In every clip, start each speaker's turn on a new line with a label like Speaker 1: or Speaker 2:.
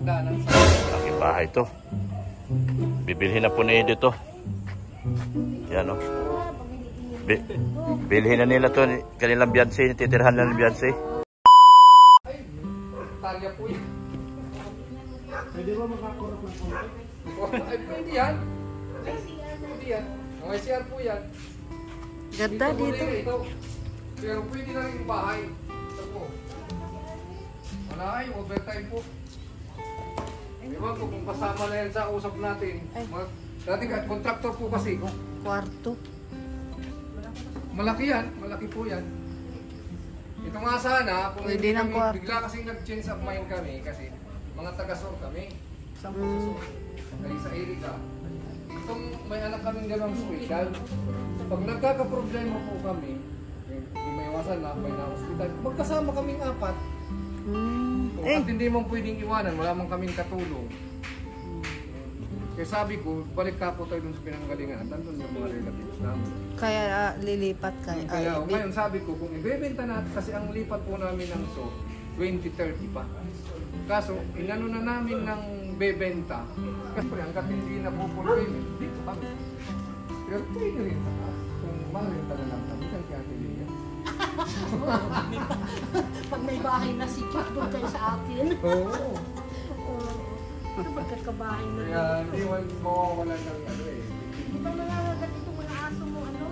Speaker 1: Laking bahay to. Bibilhin na po ni Edo to. Yan o. Bilhin na nila to. Kanilang Beyonce. Titirhan na ng Beyonce.
Speaker 2: Ay, tarya po yan. Pwede ba makakurap ng konti? Ay, pwede yan. Pwede yan. Ang ICR po yan.
Speaker 3: Ganda dito.
Speaker 2: Ito. Pero pwede na rin yung bahay. Ito po. Wala ay, overtime po. Ewan ko kung kasama na yan sa usap natin. Dati contractor po kasi.
Speaker 3: Kwarto.
Speaker 2: Malaki yan. Malaki po yan. Ito nga sana, kung
Speaker 3: Pwede
Speaker 2: hindi
Speaker 3: ng
Speaker 2: kami,
Speaker 3: kwarto.
Speaker 2: bigla kasing nag-change of mind kami kasi mga taga-sor kami. Kaya sa Erika. Itong may anak kaming dalawang special. Pag nagkakaproblema po kami, hindi may iwasan na, may na-hospital, magkasama kaming apat. At hindi mo pwedeng iwanan, wala man kaming katulong. Kaya sabi ko, balik ka po tayo dun sa pinanggalingan at nandun yung mga relatives namin.
Speaker 3: Kaya lilipat kayo.
Speaker 2: Kaya ngayon sabi ko, kung ibebenta natin, kasi ang lipat po namin ng so, 2030 pa. Kaso, inano na namin ng bebenta. Kasi hanggat hindi na po full payment, dito kami. Pero pwede rin sa kas. Kung marenta na lang kami, kaya tiniyan.
Speaker 4: Pag may bahay na si Chuck, doon kayo sa akin.
Speaker 2: Oo.
Speaker 4: Pagkakabahay na.
Speaker 2: Kaya hindi man mawawala ng ano eh.
Speaker 4: Di ba nangangagat itong mga aso mo, ano?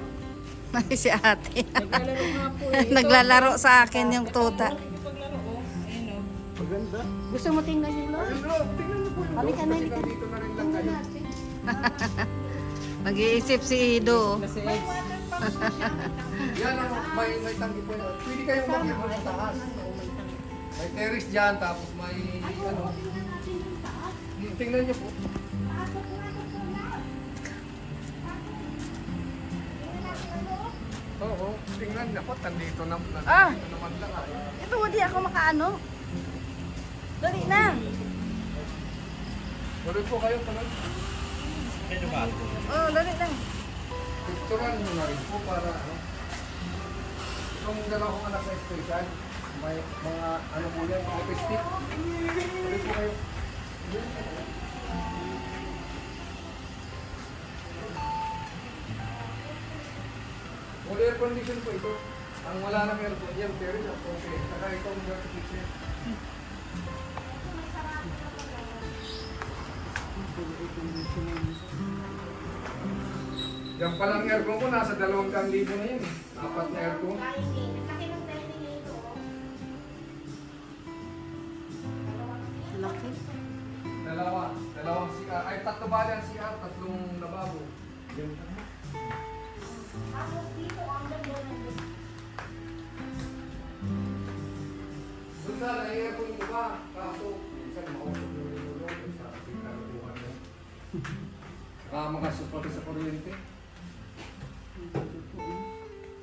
Speaker 3: May si ate.
Speaker 4: Naglalaro nga po eh.
Speaker 3: Naglalaro sa akin yung tuta.
Speaker 2: Maganda.
Speaker 4: Gusto mo tingnan yung loob?
Speaker 2: Ayun, bro, tingnan niyo po yung
Speaker 4: Halika na,
Speaker 2: kasi
Speaker 4: halika.
Speaker 2: dito na rin lang kayo.
Speaker 3: Nag-iisip si Ido.
Speaker 2: Yan ang may tanggi po yun. Pwede kayong mag-ipo sa taas. May terrace dyan, tapos may ano. Tingnan niyo po. Oo, tingnan niyo po. Nandito naman lang.
Speaker 3: Ito, hindi ako makaano. Dali na.
Speaker 2: Tuloy po kayo, tuloy.
Speaker 3: Oh, dali lang.
Speaker 2: Picturean nyo na rin po para ano. Itong dalawang anak sa special, may mga ano po yan, mga autistic. Tuloy po kayo. Full air condition po ito. Ang wala na meron po yan, pero ito, okay. Saka itong dirty kitchen. Yan palang aircon ko, nasa 2,000 na yun. 4 na aircon.
Speaker 3: Laki.
Speaker 2: Dalawang CR. Ay, 3 bali ang CR, 3 lababo. Doon sana, ay aircon yung iba. Kaso, minsan mausap yung ulo. Sa kalukuhan mo. Mga suspati sa kuryente.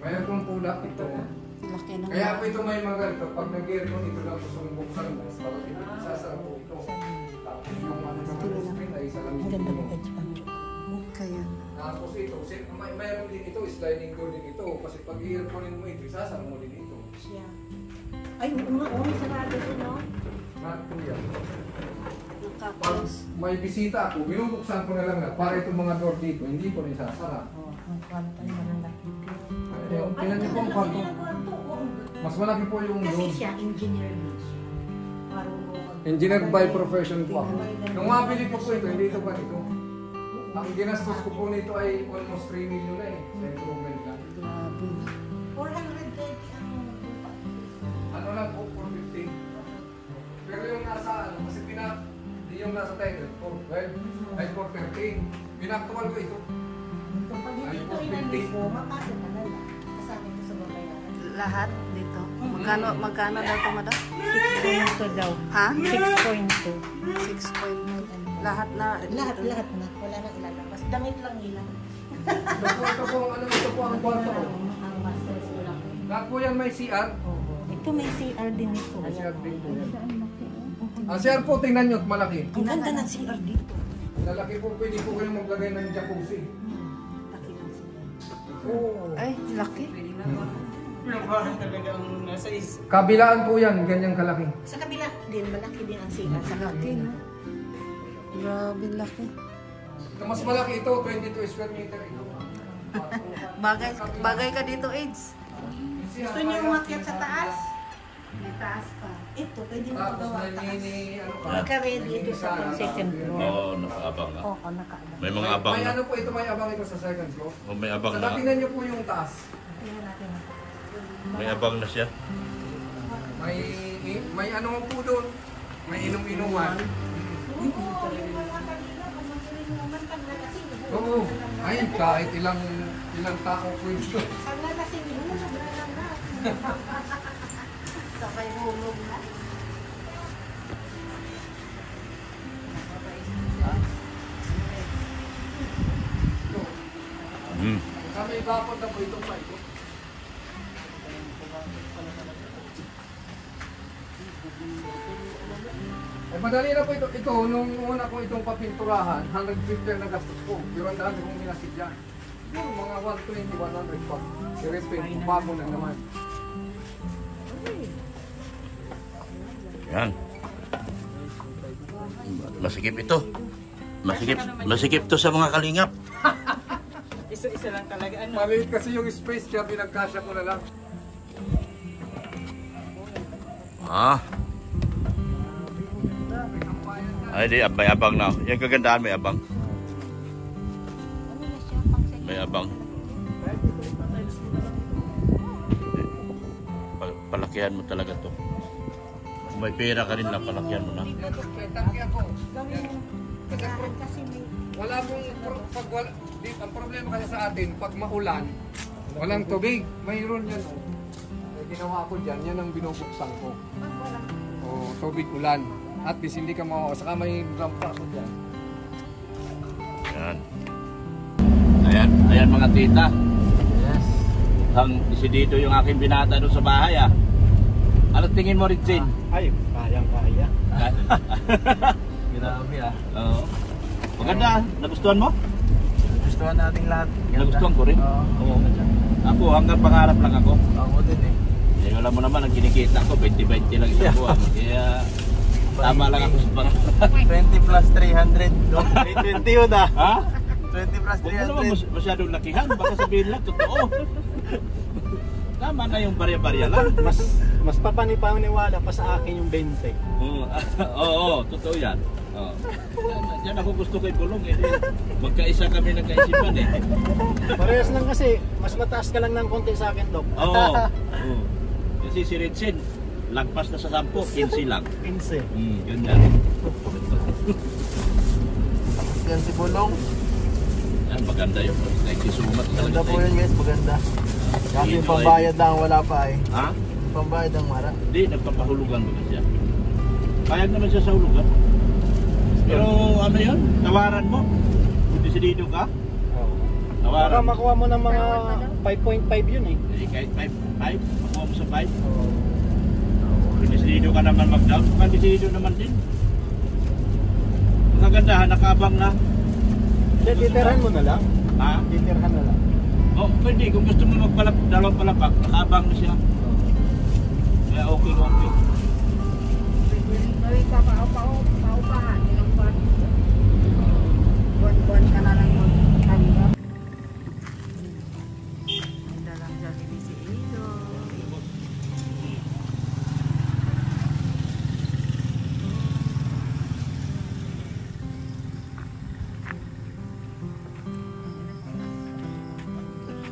Speaker 2: May aircon pula ito.
Speaker 3: Laki na.
Speaker 2: Kaya po ito may mga ganito. Pag nag-aircon, ito lang po sumbuksan mo. Bakit ito isasara po ito. Tapos yung ano naman screen ay isa lang yung
Speaker 3: Kaya.
Speaker 2: tapos ito, mayroon din ito, sliding door din ito. Kasi pag i-airconin mo ito, isasara mo din ito.
Speaker 4: Ay, may sarado ko, no?
Speaker 2: Lahat po yan. Pag
Speaker 3: Tapos.
Speaker 2: may bisita ako, binubuksan ko na lang na para itong mga door dito, hindi ko rin sasara.
Speaker 4: Ang kwarto na ng laki.
Speaker 2: Tingnan niyo po ang kwarto. Mas malaki po yung
Speaker 4: Kasi
Speaker 2: door.
Speaker 4: siya, engineer din siya.
Speaker 2: Engineer by profession po ako. Nung mabili ko po ito, hindi ito ba ito? Ang ginastos ko po nito ay almost 3 million na eh. Sa improvement lang.
Speaker 3: Grabe.
Speaker 4: 430 ang lupa.
Speaker 2: Ano lang po, 450. Pero yung nasa ano, kasi yung nasa title, 412, ay 413. Pinaktual ko ito.
Speaker 4: Kapag hindi ito inalis mo, makasa ka na lang. Kasama ito sa babayaran.
Speaker 3: Lahat dito. Magkano daw ito, madam?
Speaker 4: 6.2 daw.
Speaker 3: Ha?
Speaker 4: 6.2.
Speaker 3: 6.9. Lahat na.
Speaker 4: Lahat na. Wala nang ilalabas. Damit lang nila.
Speaker 2: Ito po ang kwarto ko.
Speaker 4: Ang master sila.
Speaker 2: Lahat po yan may CR.
Speaker 4: Ito may CR din ito.
Speaker 2: May CR din po yan. Ang CR po, tingnan nyo, malaki.
Speaker 4: Ang ganda ng CR dito.
Speaker 2: Lalaki po, pwede po kayong maglagay ng jacuzzi.
Speaker 4: Laki ng CR.
Speaker 2: Oo.
Speaker 3: Ay, laki.
Speaker 5: Pinagbahan talaga ang nasa is.
Speaker 2: Kabilaan po yan, ganyang kalaki.
Speaker 4: Sa kabila din, malaki din ang sila. Sa
Speaker 3: Laki,
Speaker 4: kabila.
Speaker 3: no? Grabe laki.
Speaker 2: Mas malaki ito, 22 square meter ito.
Speaker 3: Bagay ka dito, Aids.
Speaker 4: Gusto niyo umakyat sa taas? May taas pa. Ito, pwede mo
Speaker 2: Tapos
Speaker 4: magawa taas.
Speaker 2: ano pa?
Speaker 4: Magka-ready ito sa second floor.
Speaker 1: Oo, nakaabang nga.
Speaker 4: Oo, nakaabang.
Speaker 1: May mga abang
Speaker 2: May
Speaker 1: na.
Speaker 2: ano po ito, may abang ito sa second floor.
Speaker 1: O, may abang
Speaker 2: Sa
Speaker 1: na.
Speaker 2: tingnan niyo po yung taas.
Speaker 4: Tingnan natin.
Speaker 1: May abang na siya.
Speaker 2: May ano po doon. May inom-inuman. Oo. Ay, kahit ilang tao po ito.
Speaker 4: Ang lalasing mo, sobra lang na.
Speaker 3: Sabay hulog na.
Speaker 1: Hmm.
Speaker 2: Kami dapat na po itong pa ito. Eh, madali na po ito. Ito, nung una ko itong papinturahan, 150 ang nagastos ko. Pero ang dami kong minasid yan. Yung mga 120, 100 pa. I-repaint ko, bago na naman.
Speaker 1: Yan. Masikip ito. Masikip to sa mga kalingap.
Speaker 5: Isa-isa lang talaga. Ano?
Speaker 2: Maliit kasi yung space, kaya pinagkasya ko na lang.
Speaker 1: Ah. Ay, di, may abang na. Yung kagandahan, may abang. May abang. Palakihan mo talaga to. Kung may pera ka rin lang, palakihan mo na.
Speaker 2: Ito, may tangki ako.
Speaker 4: Kasi may
Speaker 2: Wala pong, ang problema kasi sa atin, pag maulan, walang tubig. Mayroon yan. Oh. Eh, ginawa ko dyan, yan ang binubuksan ko. O, tubig ulan. At least hindi ka mawawa. Saka may rampa ko dyan.
Speaker 1: Yan. Ayan mga tita.
Speaker 5: Yes.
Speaker 1: Ang desidido yung aking binata doon sa bahay ah. Ano tingin mo, Rizin?
Speaker 5: Ay, kayang-kaya. Grabe ah.
Speaker 1: Oo. Maganda, nagustuhan mo?
Speaker 5: Gustuhan nating lahat.
Speaker 1: Nagustuhan ko rin.
Speaker 5: Oo.
Speaker 1: Ako, hanggang pangarap lang ako.
Speaker 5: Ako din eh.
Speaker 1: Eh, alam mo naman, ang kinikita ko, 20-20 lang isang buwan. Kaya, tama lang ako sa pangarap.
Speaker 5: 20 plus 300. 20 yun ah.
Speaker 1: Ha?
Speaker 5: 20 plus
Speaker 1: Huwag mo naman
Speaker 5: 300.
Speaker 1: masyadong lakihan. Baka sabihin lang, totoo. Tama na yung barya-barya lang.
Speaker 5: Mas papanipaniwala pa sa akin yung 20.
Speaker 1: Oo, totoo yan. Oo. Yan ako gusto kay Bulong eh. Magkaisa kami nagkaisipan eh.
Speaker 5: Parehas lang kasi, mas mataas ka lang ng konti sa akin, Dok.
Speaker 1: Oo. Oo. Kasi si Ritsin, lagpas na sa 10, 15 lang.
Speaker 5: 15.
Speaker 1: Ganyan.
Speaker 5: Yan si Bulong.
Speaker 1: Yan, maganda yun. Nagsisumat
Speaker 5: Maganda
Speaker 1: talaga.
Speaker 5: po yun guys, maganda. Kasi
Speaker 1: Dito
Speaker 5: yung pambayad lang wala pa eh.
Speaker 1: Ha?
Speaker 5: Yung pambayad lang wala.
Speaker 1: Hindi, nagpapahulugan mo na siya. Payag naman siya sa hulugan. Pero ano yun? Tawaran mo. Kung desidido ka,
Speaker 5: Baka
Speaker 1: tawaran mo.
Speaker 5: makuha mo ng mga 5.5 yun eh.
Speaker 1: Eh, kahit 5, makuha mo sa 5. Kung desidido ka naman mag-down, kung desidido naman din. Ang kagandahan, nakaabang na.
Speaker 5: Titirhan mo na lang.
Speaker 1: Ha?
Speaker 5: Titirhan na lang.
Speaker 1: Oh, pwede. Kung gusto mo dalawang palapak, nakaabang na siya. Kaya okay.
Speaker 3: May paupahan. Ilang buwan. Buwan-buwan ka na lang magtanggap. Dalang Jollibee si Ido.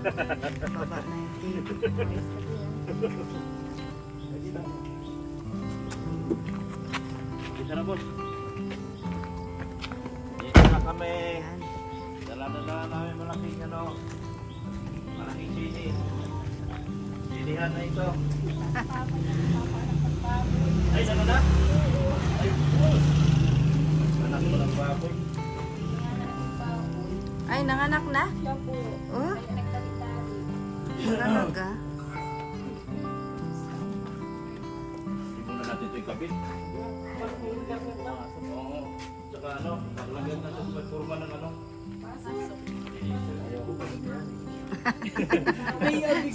Speaker 3: Baba na yung TV.
Speaker 1: Isa na, boss. Dito na kami.
Speaker 3: Ayan.
Speaker 1: Dala-dala namin malaking sini. Sinihan na ito. Ay, ano na? Ay, boss. Anak ko ng baboy.
Speaker 3: Ay, nanganak na? Oh? Talaga?
Speaker 1: Hindi muna natin ito ikabit. Oo. Tsaka ano, paglagyan natin sa forma ng ano.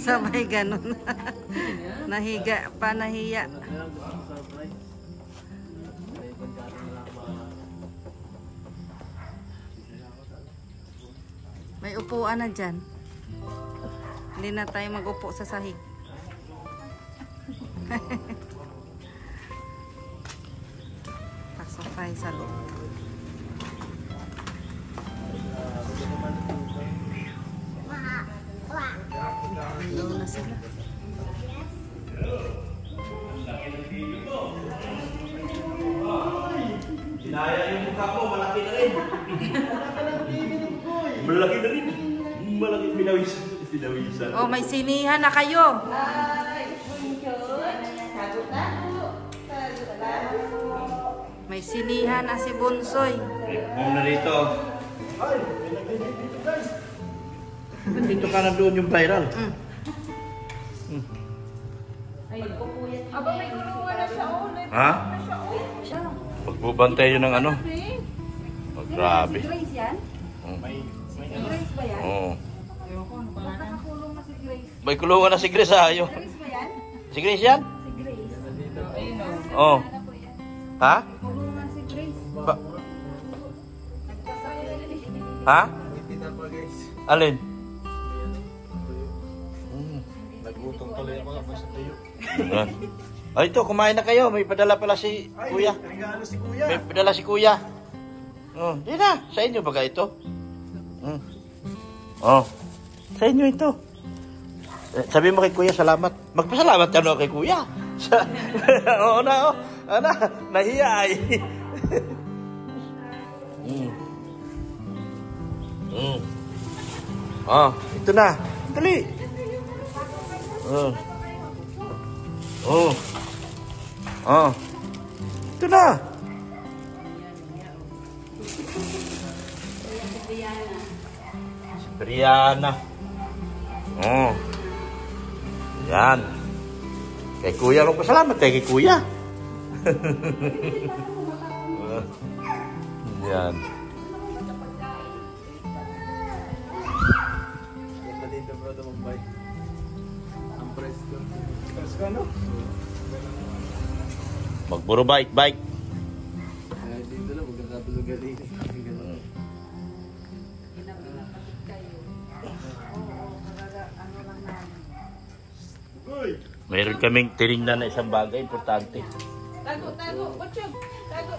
Speaker 3: Sabay ganun. Nahiga pa, nahiya. May upuan na dyan. Hindi na tayo mag-upo sa sahig. Pasok tayo sa loob. Doon na sila.
Speaker 1: Sinaya yung mukha ko, malaki na rin. Malaki na rin. Malaki, pinawisan.
Speaker 3: Oh, may sinihan na kayo. May sinihan na si Bunsoy.
Speaker 1: Mom na rito. Dito ka na doon yung viral.
Speaker 4: Aba, may gulungan na siya.
Speaker 1: Ha? Pagbubantay yun ng ano? Oh, grabe.
Speaker 4: Grace yan? Grace ba yan?
Speaker 1: Oo.
Speaker 4: Baka nakakulong na si Grace.
Speaker 1: May kulungan na si Grace ha. Yung...
Speaker 4: Grace ba yan?
Speaker 1: Si Grace yan?
Speaker 4: Si Grace.
Speaker 1: Oo. Ha?
Speaker 4: Kulungan si Grace.
Speaker 1: Ha? Alin?
Speaker 5: Nagutom tuloy ako kapag sa tayo.
Speaker 1: Ay, ito, kumain na kayo. May padala pala si Kuya.
Speaker 5: Regalo si Kuya.
Speaker 1: May padala si Kuya. Oh, di na. Sa inyo ba ito? Oh, sa inyo ito. Sabi mo kay Kuya, salamat. Magpasalamat ka no kay Kuya. Oo na, oh. Ano, nahiya ay. Oh, ito na. Dali. Oh. Oh. Oh. Ito na. Si Brianna. Oh. Yan. Kay Kuya, magpasalamat kay Kuya. Yan.
Speaker 5: Ganda dito bro, mag-bike. Ang presko. Presko ano?
Speaker 1: Magburo bike.
Speaker 5: Ay, dito lang, magkakatulog galing.
Speaker 1: Meron kaming tinignan na isang bagay, importante.
Speaker 4: Tago. Butchog. Tago.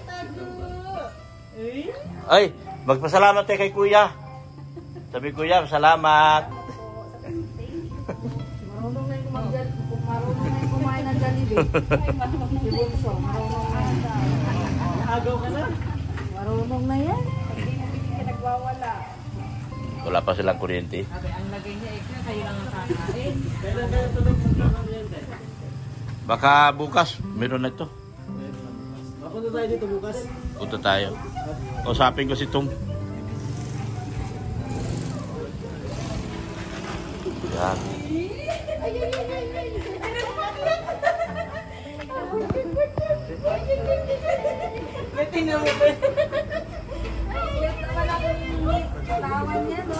Speaker 1: Ay, magpasalamat tayo kay Kuya. Sabi Kuya, salamat.
Speaker 4: Marunong na yung kumain ng Jollibee. Si Bunso, marunong na.
Speaker 5: Agaw ka na?
Speaker 4: Marunong na yan. Hindi ka nagwawala.
Speaker 1: Wala pa silang kuryente.
Speaker 4: Ang lagay niya, kayo lang ang kakain.
Speaker 5: Kailan kayo tulog sa kuryente?
Speaker 1: Baka bukas, meron na ito.
Speaker 5: Mapunta tayo dito bukas.
Speaker 1: Punta tayo. Usapin ko si Tom. Yan.
Speaker 4: Tingnan mo ba? Katawan niya, no?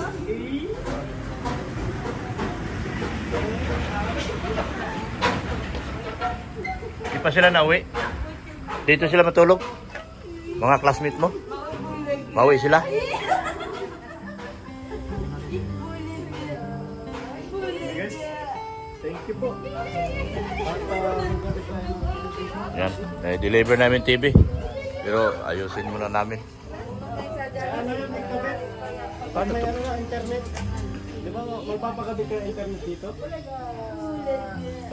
Speaker 1: Di pa sila nauwi. Dito sila matulog. Mga classmate mo. Mauwi sila.
Speaker 5: Guys, thank you po.
Speaker 1: Yan. Deliver namin TV. Pero ayusin muna namin.
Speaker 5: Ano yun, nagkabit? Pag may ano na, internet. Di ba magpapakabit ka ng internet dito?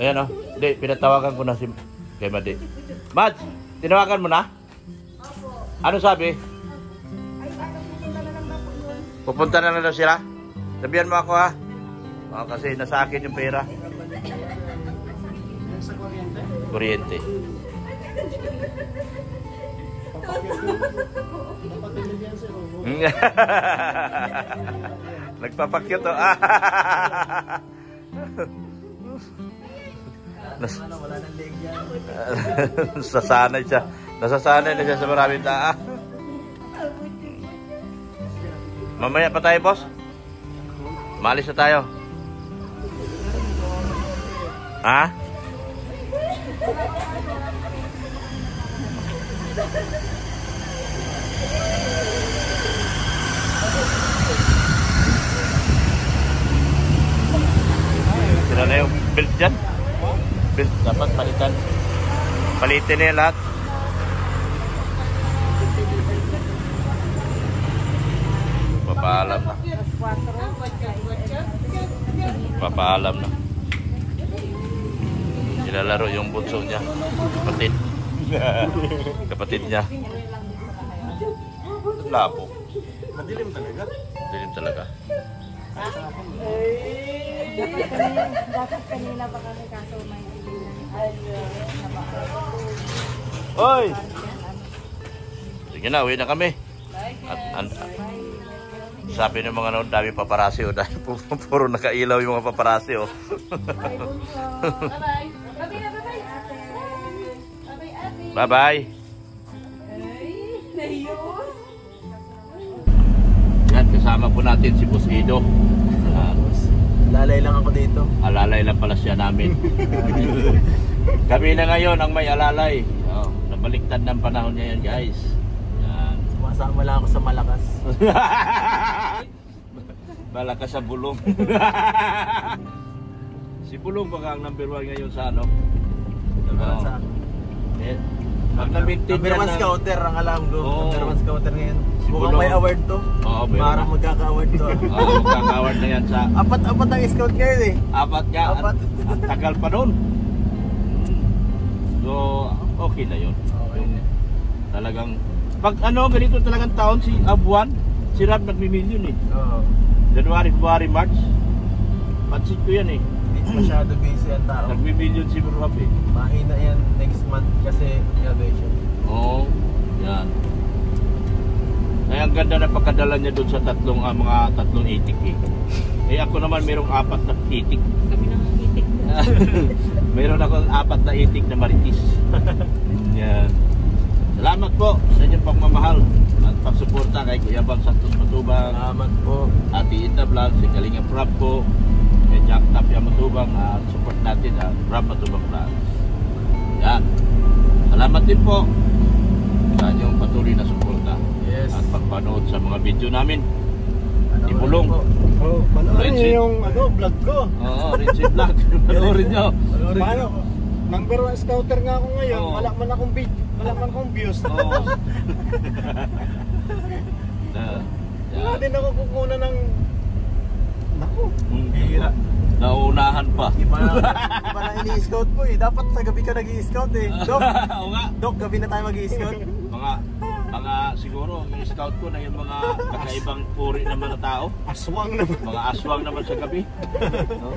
Speaker 1: Ayan o. Hindi, pinatawagan ko na si kay Madi. Mad, tinawagan mo na? Ano sabi? Pupunta na daw sila? Sabihan mo ako ha. Kasi nasa akin yung pera.
Speaker 5: Yung sa kuryente?
Speaker 1: Kuryente.
Speaker 5: Napatilid yan si Robo.
Speaker 1: Nagpapakyut o.
Speaker 5: Wala nang leg yan.
Speaker 1: Nasasanay siya. Nasasanay na siya sa maraming taa. Mamaya pa tayo, boss. Maalis na tayo. Ha? Sila na yung belt dyan. Belt dapat palitan. Palitin na yan lahat. Papaalam na. Papaalam na. Nilalaro yung bunso niya. Kapatid. Kapatid niya. Labo.
Speaker 5: Madilim talaga.
Speaker 1: Dilim talaga.
Speaker 4: Dapat kanina pa kami kaso may
Speaker 1: Hoy! Sige na, uwi na kami. At sabi ng mga noon, dami paparasi o dahil puro nakailaw yung mga paparasi o. Bye-bye. Yan, kasama po natin si Boss Ido.
Speaker 5: Lalay lang ako dito.
Speaker 1: Alalay lang pala siya namin. Kami na ngayon ang may alalay. Oh, nabaliktad ng panahon niya yan, guys. Yan.
Speaker 5: Sumasama lang ako sa malakas.
Speaker 1: Malakas sa bulong. Si Bulong baka ang number 1 ngayon sa ano?
Speaker 5: Sa
Speaker 1: Eh, pag na-maintain
Speaker 5: number
Speaker 1: yan
Speaker 5: 1 scouter ang alam ko.
Speaker 1: Oo.
Speaker 5: Number 1 scouter ngayon.
Speaker 1: Si
Speaker 5: Mukhang
Speaker 1: Bulong.
Speaker 5: may award to.
Speaker 1: Oo, meron
Speaker 5: Parang
Speaker 1: na.
Speaker 5: magkaka-award to.
Speaker 1: Magkakaward na yan sa
Speaker 5: Apat ang scout ngayon eh.
Speaker 1: apat nga.
Speaker 5: Apat.
Speaker 1: Ang tagal pa nun. So, okay na yun.
Speaker 5: Okay.
Speaker 1: Talagang, pag ano, ganito talagang taon, si Abuan, si Rab nagmi-million eh.
Speaker 5: Oo.
Speaker 1: January, February, March. Pansin ko yan eh.
Speaker 5: Hindi masyado busy ang tao.
Speaker 1: Nagmi-million si Rab eh.
Speaker 5: Mahina yan next month kasi graduation.
Speaker 1: Oo, yan. Kaya ang ganda na pagkadala niya doon sa mga tatlong itik eh. Eh ako naman mayroong 4 na itik.
Speaker 3: Kami nang itik.
Speaker 1: Mayroon ako 4 na itik na maritis. Yan. Salamat po sa inyong pagmamahal at pagsuporta kay Kuya Bang Santos Matubang,
Speaker 5: Salamat po.
Speaker 1: Ate Ita Vlog, si Kalinga Prab po, kay Jack Tapia Matubang at support natin ang Prab Matubang Vlog. Yan. Salamat din po sa inyong patuloy na suporta.
Speaker 5: Yes.
Speaker 1: At pagpanood sa mga video namin. Ibulong.
Speaker 5: Oh, panoorin
Speaker 1: Rinse.
Speaker 5: niyo yung vlog ko.
Speaker 1: Oo, Rinse Vlog. Panoorin nyo.
Speaker 5: Paano? Number 1 scouter nga ako ngayon.
Speaker 1: Oo.
Speaker 5: Wala man akong views.
Speaker 1: Oo.
Speaker 5: Wala din ako kukunan ng... Naku, hira.
Speaker 1: Nauunahan pa.
Speaker 5: Iba na ini-scout ko eh. Dapat sa gabi ka nag-i-scout eh. Dok,
Speaker 1: Oo nga.
Speaker 5: Dok, gabi na tayo mag-i-scout.
Speaker 1: Mga siguro, yung scout ko na yung mga kakaibang puri naman na tao.
Speaker 5: Aswang naman.
Speaker 1: Mga aswang naman sa gabi. No?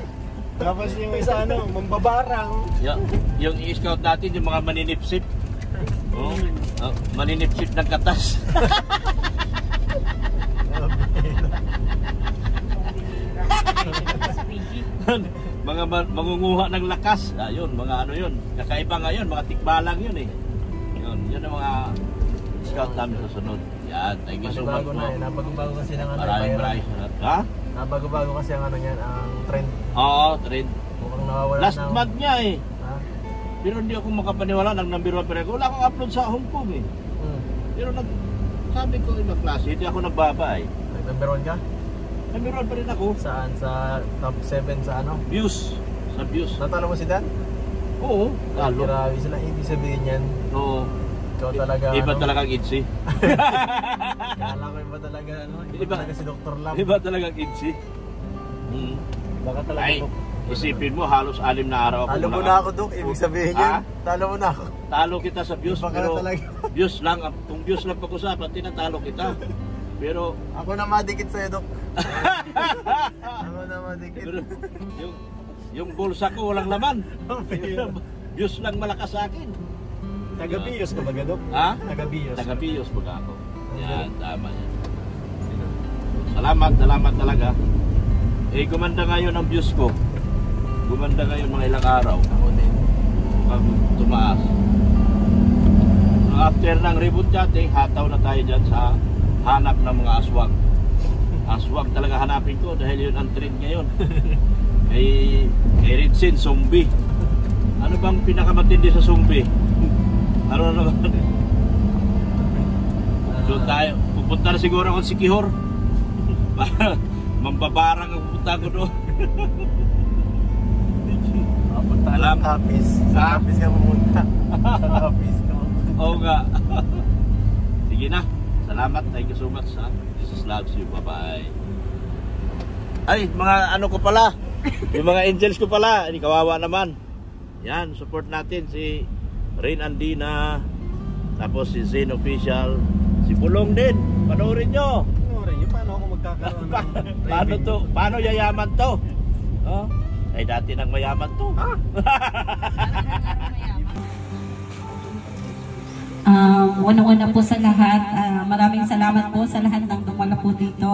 Speaker 5: Tapos yung isa mambabarang.
Speaker 1: Yung i-scout natin, yung mga maninipsip. Oh, maninipsip ng katas. Mga mangunguha ng lakas. Ayun, mga ano yun. Kakaiba ngayon, mga tikbalang yun eh. Yun ang mga scout namin sa sunod. Yan, thank you so much
Speaker 5: Bago
Speaker 1: po.
Speaker 5: na eh. Nabago kasi ng ano.
Speaker 1: Maraming salamat. Ha?
Speaker 5: Nabago kasi ang ano yan, ang trend.
Speaker 1: Oo, trend.
Speaker 5: Mukhang nawawala
Speaker 1: Last
Speaker 5: na.
Speaker 1: month nga eh.
Speaker 5: Ha?
Speaker 1: Pero hindi ako makapaniwala ng number 1 pero wala akong upload sa Hong Kong eh. Pero sabi ko ibang klase, hindi ako nagbaba eh.
Speaker 5: Number 1 ka?
Speaker 1: Number 1 pa rin ako.
Speaker 5: Saan? Sa top 7 sa ano?
Speaker 1: Views. Sa views.
Speaker 5: Natalo mo si Dan?
Speaker 1: Oo, talo.
Speaker 5: Grabe sila. Ibig sabihin yan.
Speaker 1: Oo.
Speaker 5: Ikaw talaga
Speaker 1: Iba
Speaker 5: ano?
Speaker 1: talagang itchy.
Speaker 5: Kala ko iba talaga ano? Iba
Speaker 1: Iba.
Speaker 5: talaga si Dr. Lam.
Speaker 1: Iba talagang itchy.
Speaker 5: Baka talaga
Speaker 1: Ay,
Speaker 5: Dok.
Speaker 1: isipin mo halos 6 na araw ako.
Speaker 5: Talo mo na ako, Dok. Ibig sabihin yan.
Speaker 1: Ha?
Speaker 5: Talo mo na ako.
Speaker 1: Talo kita sa views
Speaker 5: Baka
Speaker 1: pero
Speaker 5: talaga.
Speaker 1: views lang. Kung views lang pag-usapan, tinatalo kita. Pero
Speaker 5: Ako na madikit sa'yo, Dok. Ako na madikit.
Speaker 1: Pero yung bulsa ko walang laman. Views lang malakas sa akin.
Speaker 5: Taga-Bios ka ba, Dok?
Speaker 1: Ha?
Speaker 5: Taga-Bios.
Speaker 1: Taga-Bios baga ako. Yan, tama yan. Salamat talaga. Eh, gumanda ngayon ang views ko. Gumanda ngayon mga ilang araw.
Speaker 5: Ako din.
Speaker 1: Pag tumaas. So, after ng reboot chatting, hataw na tayo dyan sa hanap ng mga aswang. Aswang talaga hanapin ko dahil yun ang trend ngayon. Kay Ritsin, zombie. Ano bang pinakamatindi sa sumpi? Ano naman? Doon tayo. Pupunta na siguro ako si Kihor. Para mambabarang ang pupunta ko doon.
Speaker 5: Punta lang kapis. Sa kapis ka pumunta. Sa kapis ka.
Speaker 1: Oo nga. Sige na. Salamat. Thank you so much. Ha? Jesus loves you. Bye-bye. Ay, mga ano ko pala. Yung mga angels ko pala. Hindi kawawa naman. Yan, support natin si Rain Andina. Tapos si Zane Official. Si Bulong din. Panoorin nyo.
Speaker 5: Paano ako magkakaroon ng
Speaker 1: Paano to? Paano yayaman to? Oh? Ay dati nang mayaman to.
Speaker 6: Unang-una po sa lahat, maraming salamat po sa lahat ng dumala po dito.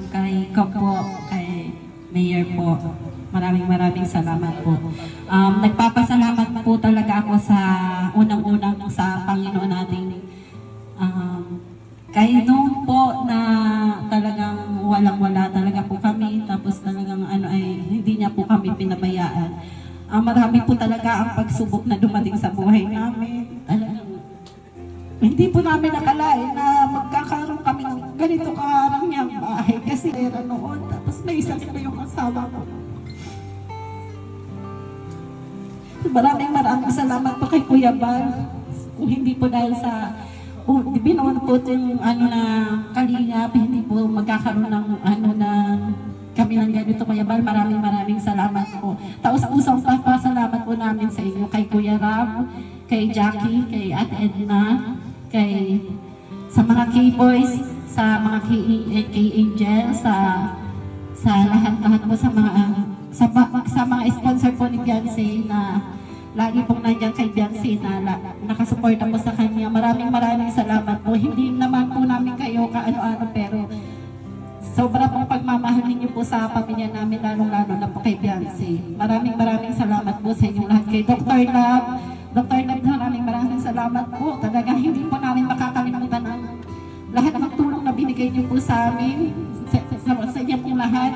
Speaker 6: Kay Kopo, kay Mayor po. Maraming salamat po. Nagpapasalamat po talaga ako sa unang-unang sa Panginoon natin. Kahit noon po na talagang walang-wala talaga po kami, tapos talagang hindi niya po kami pinabayaan. Marami po talaga ang pagsubok na dumating sa buhay namin. Talagang hindi po namin nakalain na magkakaroon kami ng ganito karangyang bahay kasi era noon, tapos may isang po yung asawa ko. Maraming salamat po kay Kuya Bal. Kung hindi po dahil sa binuon po yung na Kalingap, hindi po magkakaroon ng na kami ng ganito, Kuya Bal. Maraming salamat po. Taos-pusong pasalamat po namin sa inyo, kay Kuya Ram, kay Jackie, kay Ate Edna, sa mga K-Boys, sa mga K-Angel, sa lahat po sa mga sponsor po ni Beyonce na lagi pong nandiyan kay Beyonce na nakasuporta po sa kanya. Maraming salamat po. Hindi naman po namin kayo kaano-ano, pero sobra pong pagmamahal ninyo po sa pamilya namin, lalong-lalo na po kay Beyonce. Maraming salamat po sa inyong lahat. Kay Dr. Love, maraming salamat po. Talaga hindi po namin makakalimutan ang lahat ng tulong na binigay niyo po sa amin, sa inyo pong lahat.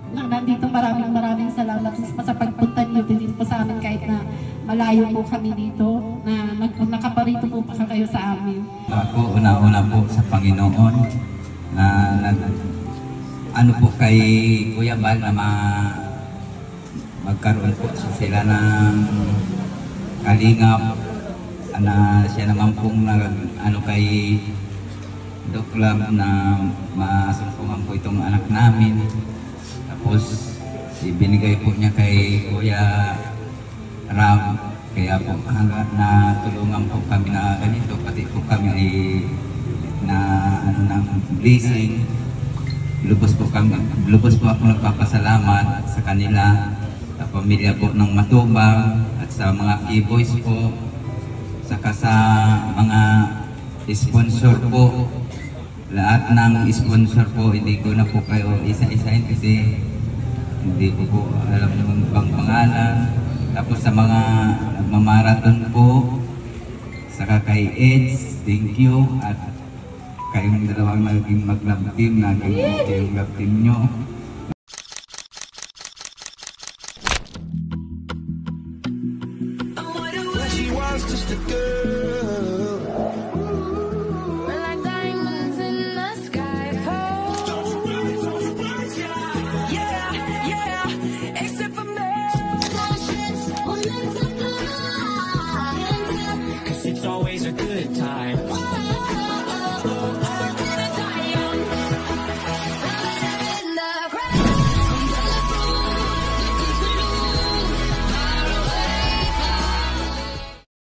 Speaker 6: Nandito maraming salamat sa pagpunta niyo din po sa amin kahit na malayo po kami dito, na nakaparito po pa kayo sa amin.
Speaker 7: Ako una-una po sa Panginoon na ano po kay Kuya Bal na magkaroon po sila ng kalingap na siya naman pong ano kay Doc Lab na masumpungan po itong anak namin. Tapos ibinigay po niya kay Kuya Ram, kaya po hanggang na tulungan po kami na ganito, pati po kami ay na ng blessing. Lubos po ako nagpapasalamat sa kanila, sa pamilya po ng Matubang at sa mga K-Boys po, saka sa mga sponsor po. Lahat ng sponsor po, hindi ko na po kayo isa-isahin kasi hindi ko po alam naman bang pangalan. Tapos sa mga nagmamarathon po, saka kay Eds, thank you. At kayong dalawang naging mag-love team, naging okay yung love team nyo.